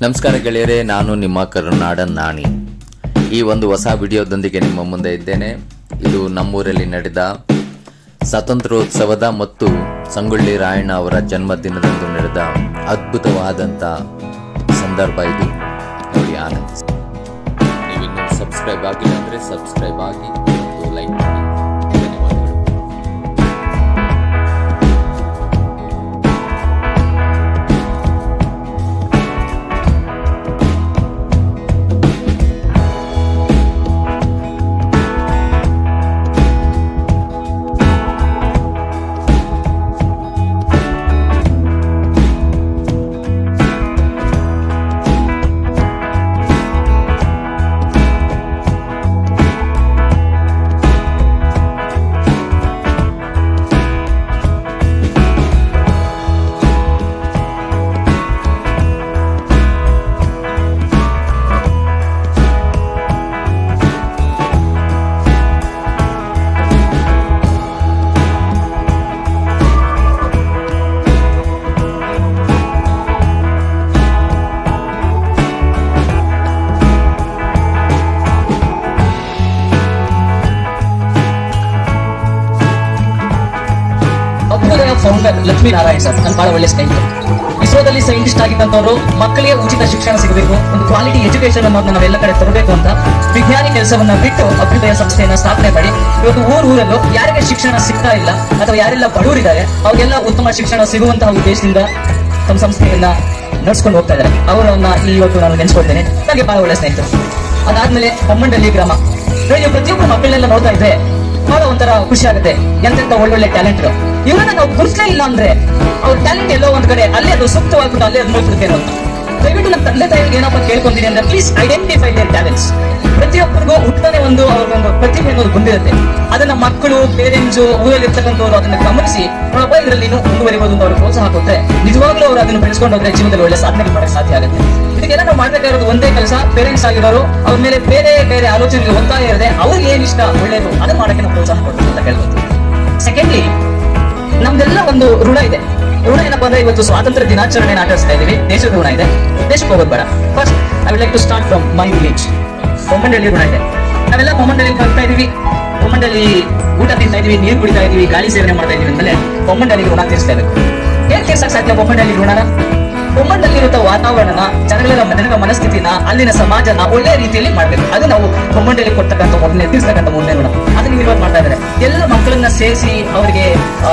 ನಮಸ್ಕಾರ ಗೆಳೆಯರೇ, ನಾನು ನಿಮ್ಮ ಕರುನಾಡ ನಾಣಿ. ಈ ಒಂದು ಹೊಸ ವಿಡಿಯೋದೊಂದಿಗೆ ನಿಮ್ಮ ಮುಂದೆ ಇದ್ದೇನೆ. ಇದು ನಮ್ಮೂರಲ್ಲಿ ನಡೆದ ಸ್ವಾತಂತ್ರ್ಯೋತ್ಸವದ ಮತ್ತು ಸಂಗೊಳ್ಳಿ ರಾಯಣ್ಣ ಅವರ ಜನ್ಮದಿನದಂದು ನಡೆದ ಅದ್ಭುತವಾದಂಥ ಸಂದರ್ಭ. ಇದು ನೋಡಿ, ಆನಂದಿಸಿ. ನೀವಿನ್ನೂ ಸಬ್ಸ್ಕ್ರೈಬ್ ಆಗಿಲ್ಲ ಅಂದರೆ ಸಬ್ಸ್ಕ್ರೈಬ್ ಆಗಿ ಮತ್ತು ಲೈಕ್ ಮಾಡಿ. ಫೌಂಡರ್ ಲಕ್ಷ್ಮೀ ನಾರಾಯಣ್ ಸರ್ ನನ್ನ ಬಹಳ ಒಳ್ಳೆ ಸ್ನೇಹಿತರು. ಇಸ್ರೋದಲ್ಲಿ ಸೈಂಟಿಸ್ಟ್ ಆಗಿದ್ದಂಥವ್ರು ಮಕ್ಕಳಿಗೆ ಉಚಿತ ಶಿಕ್ಷಣ ಸಿಗಬೇಕು, ಒಂದು ಕ್ವಾಲಿಟಿ ಎಜುಕೇಶನ್ ಅನ್ನೋದನ್ನ ನಾವೆಲ್ಲ ಕಡೆ ತರಬೇಕು ಅಂತ ವಿಜ್ಞಾನಿ ಕೆಲಸವನ್ನ ಬಿಟ್ಟು ಅಭ್ಯುದಯ ಸಂಸ್ಥೆಯನ್ನ ಸ್ಥಾಪನೆ ಮಾಡಿ ಇವತ್ತು ಊರಲ್ಲೂ ಯಾರಿಗೆ ಶಿಕ್ಷಣ ಸಿಗ್ತಾ ಇಲ್ಲ ಅಥವಾ ಯಾರೆಲ್ಲ ಬಡವರಿದ್ದಾರೆ ಅವ್ರಿಗೆಲ್ಲ ಉತ್ತಮ ಶಿಕ್ಷಣ ಸಿಗುವಂತಹ ಉದ್ದೇಶದಿಂದ ತಮ್ಮ ಸಂಸ್ಥೆಯನ್ನ ನಡ್ಸ್ಕೊಂಡು ಹೋಗ್ತಾ ಇದ್ದಾರೆ. ಅವರನ್ನ ಇವತ್ತು ನಾನು ನೆನೆಸ್ಕೊಳ್ತೇನೆ. ನನಗೆ ಬಹಳ ಒಳ್ಳೆ ಸ್ನೇಹಿತರು. ಅದಾದ್ಮೇಲೆ ಬೊಮ್ಮಂಡಳ್ಳಿ ಗ್ರಾಮ. ನೀವು ಪ್ರತಿಯೊಬ್ಬರು ಮಕ್ಕಳನ್ನೆಲ್ಲ ನೋಡ್ತಾ ಇದ್ರೆ ಬಹಳ ಒಂಥರ ಖುಷಿ ಆಗುತ್ತೆ. ಎಂತೆಂತ ಒಳ್ಳೊಳ್ಳೆ ಟ್ಯಾಲೆಂಟ್ ಇವರನ್ನ ನಾವು ಗುರುತಿಸಲೇ ಇಲ್ಲ ಅಂದ್ರೆ ಅವ್ರ ಟ್ಯಾಲೆಂಟ್ ಎಲ್ಲೋ ಒಂದ್ ಕಡೆ ಅಲ್ಲೇ ಅದು ಸೂಕ್ತವಾಗ್ಬಿಟ್ಟು ಅಲ್ಲೇ ಅದು ನೋಡ್ಬಿಡ್ತೇನೆ ಅಂತ. ದಯವಿಟ್ಟು ನಮ್ಮ ತಂದೆ ತಾಯಿಗೆ ಏನಪ್ಪ ಕೇಳ್ಕೊಂತೀನಿ ಅಂದ್ರೆ ಪ್ಲೀಸ್ ಐಡೆಂಟಿಫೈ ದೇರ್ ಟ್ಯಾಲೆಂಟ್ಸ್. ಪ್ರತಿಯೊಬ್ಬರಿಗೂ ಹುಟ್ಟನೆ ಅವ್ರಿಗೊಂದು ಪ್ರತಿಭೆ ಅನ್ನೋದು ಬಂದಿರುತ್ತೆ. ಅದನ್ನ ಮಕ್ಕಳು, ಪೇರೆಂಟ್ಸ್, ಊರಲ್ಲಿ ಇರ್ತಕ್ಕಂಥವ್ರು ಅದನ್ನ ಗಮನಿಸಿ ನೋಡಪ್ಪ ಇದರಲ್ಲಿ ಮುಂದುವರಿಬಹುದು ಅಂತ ಅವ್ರು ಪ್ರೋತ್ಸಾಹ ಕೊಟ್ಟರೆ ನಿಜವಾಗ್ಲೂ ಅವ್ರು ಅದನ್ನು ಬೆಳೆಸ್ಕೊಂಡು ಹೋದ್ರೆ ಜೀವನದಲ್ಲಿ ಒಳ್ಳೆ ಸಾಧನೆ ಮಾಡಕ್ಕೆ ಸಾಧ್ಯ ಆಗುತ್ತೆ. ಇದಕ್ಕೆಲ್ಲ ನಾವು ಮಾಡ್ಬೇಕಾಗಿರೋದು ಒಂದೇ ಕೆಲಸ. ಪೇರೆಂಟ್ಸ್ ಆಗಿರೋರು ಅವ್ರ ಮೇಲೆ ಬೇರೆ ಬೇರೆ ಆಲೋಚನೆಗೆ ಒತ್ತಾಯ ಇರದೆ ಅವ್ರಿಗೆ ಏನ್ ಇಷ್ಟ ಒಳ್ಳೇದು ಅದನ್ನ ಮಾಡಕ್ಕೆ ನಾವು ಪ್ರೋತ್ಸಾಹ ಕೊಡ್ತೀವಿ ಅಂತ ಹೇಳ್ಬೋದು. ಸೆಕೆಂಡ್ಲಿ, ನಮ್ದೆಲ್ಲ ಒಂದು ಋಣ ಇದೆ. ಋಣ ಏನಪ್ಪಾ ಅಂದ್ರೆ ಇವತ್ತು ಸ್ವಾತಂತ್ರ್ಯ ದಿನಾಚರಣೆ ಆಚರಿಸ್ತಾ ಇದೀವಿ. ದೇಶದ ಋಣ ಇದೆ, ದೇಶಕ್ಕೆ ಹೋಗೋದು ಬೇಡ. First I would like to start from my village. Bommandalli ಋಣ ಇದೆ. ನಾವೆಲ್ಲ ಬೊಮ್ಮಂಡಳ್ಳಿ ಬರ್ತಾ ಇದೀವಿ, ಬೊಮ್ಮಂಡಳ್ಳಿ ಊಟ ತಿಂತಾ ಇದೀವಿ, ನೀರು ಕುಡಿತಾ ಇದೀವಿ, ಗಾಳಿ ಸೇವನೆ ಮಾಡ್ತಾ ಇದೀವಿ ಅಂದ್ಮೇಲೆ ಬೊಮ್ಮಂಡಳ್ಳಿ ಋಣ ತೀರಿಸ್ತಾ ಇರಬೇಕು. ಏನ್ ತೀರ್ಸಕ್ ಸಾಧ್ಯ ಬೊಮ್ಮಂಡಳ್ಳಿ ಋಣನ? ಬೊಮ್ಮಂಡಳ್ಳಿರುವಂತಹ ವಾತಾವರಣ, ಜನಗಳ ಮನಸ್ಥಿತಿನ, ಅಲ್ಲಿನ ಸಮಾಜನ ಒಳ್ಳೆ ರೀತಿಯಲ್ಲಿ ಮಾಡ್ಬೇಕು. ಅದು ನಾವು ಬೊಮ್ಮಂಡಳ್ಳಿ ಕೊಡ್ತಕ್ಕಂಥ ತೀರ್ಸತಕ್ಕಂಥ ಮೊದಲನೇ ಋಣ. ಅದನ್ನ ನೀವು ಇವತ್ತು ಮಾಡ್ತಾ ಇದ್ದಾರೆ. ಎಲ್ಲ ಮಕ್ಕಳನ್ನ ಸೇರಿಸಿ ಅವರಿಗೆ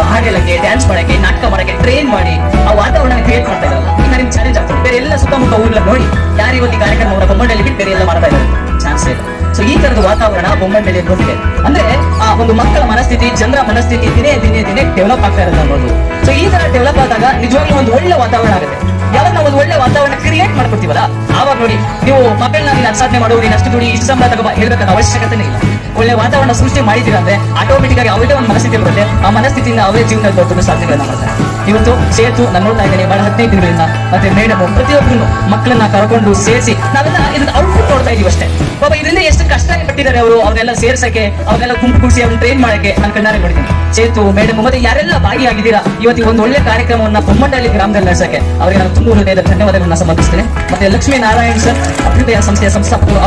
ಹಾಡೇಳಕ್ಕೆ, ಡ್ಯಾನ್ಸ್ ಮಾಡಕ್ಕೆ, ನಾಟಕ ಮಾಡಕ್ಕೆ ಟ್ರೈನ್ ಮಾಡಿ ಆ ವಾತಾವರಣ ಕ್ರಿಯೇಟ್ ಮಾಡ್ತಾ ಇದ್ದಾರೆ. ಈಗ ನಿಮ್ಗೆ ಚಾಲೆಂಜ್ ಆಗ್ತದೆ. ಬೇರೆ ಎಲ್ಲ ಸುತ್ತಮುತ್ತ ಊರ್ಲ ನೋಡಿ ಯಾರು ಇವತ್ತು ಈ ಕಾರ್ಯಕ್ರಮ ಬೊಮ್ಮಂಡಳ್ಳಿ ಬಿಟ್ಟು ಬೇರೆ ಎಲ್ಲ ಮಾಡ್ತಾ ಇದ್ದಾರೆ, ಚಾನ್ಸ್ ಇಲ್ಲ. ಸೊ ಈ ತರದ ವಾತಾವರಣ ಬೊಮ್ಮಂಡಳ್ಳಿ ಬಂದಿದೆ ಅಂದ್ರೆ ಆ ಒಂದು ಮಕ್ಕಳ ಮನಸ್ಥಿತಿ, ಜನರ ಮನಸ್ಥಿತಿ ದಿನೇ ದಿನೇ ದಿನೇ ಡೆವಲಪ್ ಆಗ್ತಾ ಇರೋದು ಅನ್ನೋದು. ಸೊ ಈ ತರ ಡೆವಲಪ್ ಆದಾಗ ನಿಜವಾಗ್ಲೂ ಒಂದು ಒಳ್ಳೆ ವಾತಾವರಣ ಆಗುತ್ತೆ. ಯಾವಾಗ ನಾವು ಒಂದು ಒಳ್ಳೆ ವಾತಾವರಣ ಕ್ರಿಯೇಟ್ ಮಾಡ್ಕೊಡ್ತೀವಲ್ಲ ಆವಾಗ ನೋಡಿ, ನೀವು ಮಕ್ಕಳನ್ನ ನೀನು ಸಾಧನೆ ಮಾಡೋದು, ನೀನು ಅಷ್ಟು ದುಡಿ, ಇಷ್ಟು ಸಂಬಳ ತಗೋ ಹೇಳ್ಬೇಕಂತ ಅವಶ್ಯಕತೆನೇ ಇಲ್ಲ. ಒಳ್ಳೆ ವಾತಾವರಣ ಸೃಷ್ಟಿ ಮಾಡಿದ್ದೀರ ಅಂದ್ರೆ ಆಟೋಮೆಟಿಕ್ ಆಗಿ ಅವರೇ ಒಂದು ಮನಸ್ಥಿತಿ ಬರುತ್ತೆ. ಆ ಮನಸ್ಥಿತಿಯಿಂದ ಅವರೇ ಜೀವನದಲ್ಲಿ ದೊಡ್ಡ ಸಾಧನೆಗಳನ್ನ ಮಾಡ್ತಾರೆ. ಇವತ್ತು ಸೇತು ನಾನು ನೋಡ್ತಾ ಇದ್ದೇನೆ ಬಹಳ 15 ದಿನಗಳಿಂದ. ಮತ್ತೆ ಮೇಡಮ್ ಪ್ರತಿಯೊಬ್ಬರು ಮಕ್ಕಳನ್ನ ಕರ್ಕೊಂಡು ಸೇರಿಸಿ ನಾವೆಲ್ಲ ಇದನ್ನ ಔಟ್ಪುಟ್ ನೋಡ್ತಾ ಇದೀವಿ ಅಷ್ಟೇ. ಪಾಪ ಇದರಿಂದ ಎಷ್ಟು ಕಷ್ಟ ಪಟ್ಟಿದ್ದಾರೆ ಅವರು, ಅವ್ರನ್ನೆಲ್ಲ ಸೇರ್ಸಕ್ಕೆ, ಅವ್ರನ್ನೆಲ್ಲ ಗುಂಪು ಕೂಡಿಸಿ ಅವ್ರನ್ನ ಟ್ರೈನ್ ಮಾಡಕ್ಕೆ ನಾನು ಕಣ್ಣಾರೆ ನೋಡಿದ್ದೀನಿ. ಸೇತು ಮೇಡಮ್ ಮತ್ತೆ ಯಾರೆಲ್ಲ ಭಾಗಿಯಾಗಿದ್ದೀರಾ ಇವತ್ತು ಒಂದು ಒಳ್ಳೆ ಕಾರ್ಯಕ್ರಮವನ್ನ ಬೊಮ್ಮಂಡಳ್ಳಿ ಗ್ರಾಮದಲ್ಲಿ ನಡೆಸಕ್ಕೆ ಅವರಿಗೆ ನಾನು ತುಂಬ ಹೃದಯದ ಧನ್ಯವಾದಗಳನ್ನ ಸಮರ್ಪಿಸ್ತೇನೆ. ಮತ್ತೆ ಲಕ್ಷ್ಮೀ ನಾರಾಯಣ್ ಸರ್ ಅಭ್ಯುದಯ ಸಂಸ್ಥೆಯ ಸಂಸ್ಥಾಪಕರು.